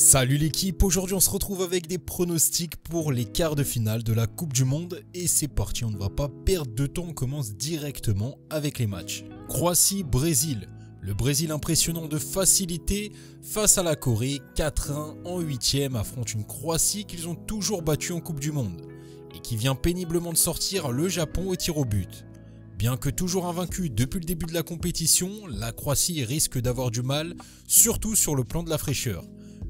Salut l'équipe, aujourd'hui on se retrouve avec des pronostics pour les quarts de finale de la Coupe du Monde et c'est parti, on ne va pas perdre de temps, on commence directement avec les matchs. Croatie-Brésil, le Brésil impressionnant de facilité face à la Corée, 4-1 en 8e affronte une Croatie qu'ils ont toujours battue en Coupe du Monde et qui vient péniblement de sortir le Japon au tir au but. Bien que toujours invaincue depuis le début de la compétition, la Croatie risque d'avoir du mal, surtout sur le plan de la fraîcheur.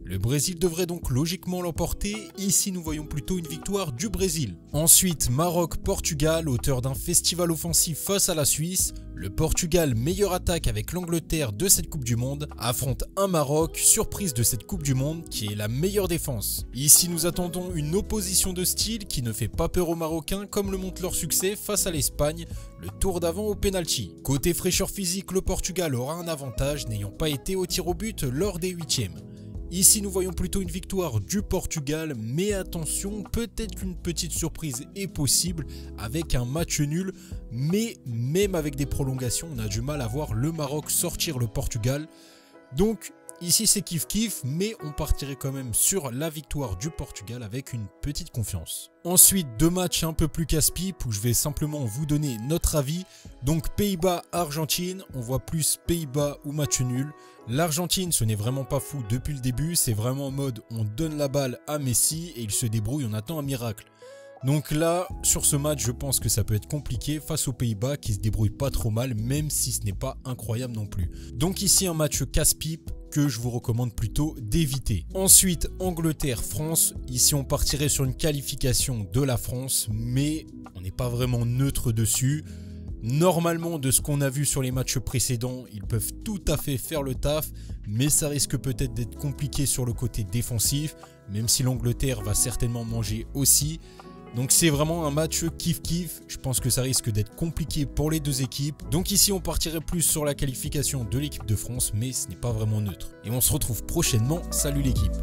Le Brésil devrait donc logiquement l'emporter, ici nous voyons plutôt une victoire du Brésil. Ensuite, Maroc-Portugal, auteur d'un festival offensif face à la Suisse. Le Portugal, meilleure attaque avec l'Angleterre de cette Coupe du Monde, affronte un Maroc, surprise de cette Coupe du Monde, qui est la meilleure défense. Ici nous attendons une opposition de style qui ne fait pas peur aux Marocains comme le montre leur succès face à l'Espagne, le tour d'avant au penalty. Côté fraîcheur physique, le Portugal aura un avantage n'ayant pas été au tir au but lors des huitièmes. Ici nous voyons plutôt une victoire du Portugal, mais attention, peut-être qu'une petite surprise est possible avec un match nul, mais même avec des prolongations, on a du mal à voir le Maroc sortir le Portugal. Donc ici c'est kiff-kiff, mais on partirait quand même sur la victoire du Portugal avec une petite confiance. Ensuite, deux matchs un peu plus casse-pipe où je vais simplement vous donner notre avis. Donc Pays-Bas-Argentine, on voit plus Pays-Bas ou match nul. L'Argentine, ce n'est vraiment pas fou depuis le début, c'est vraiment en mode on donne la balle à Messi et il se débrouille, on attend un miracle. Donc là, sur ce match, je pense que ça peut être compliqué face aux Pays-Bas qui se débrouillent pas trop mal, même si ce n'est pas incroyable non plus. Donc ici, un match casse-pipe que je vous recommande plutôt d'éviter. Ensuite, Angleterre-France. Ici, on partirait sur une qualification de la France, mais on n'est pas vraiment neutre dessus. Normalement, de ce qu'on a vu sur les matchs précédents, ils peuvent tout à fait faire le taf, mais ça risque peut-être d'être compliqué sur le côté défensif, même si l'Angleterre va certainement manger aussi. Donc c'est vraiment un match kiff-kiff, je pense que ça risque d'être compliqué pour les deux équipes. Donc ici on partirait plus sur la qualification de l'équipe de France, mais ce n'est pas vraiment neutre. Et on se retrouve prochainement, salut l'équipe.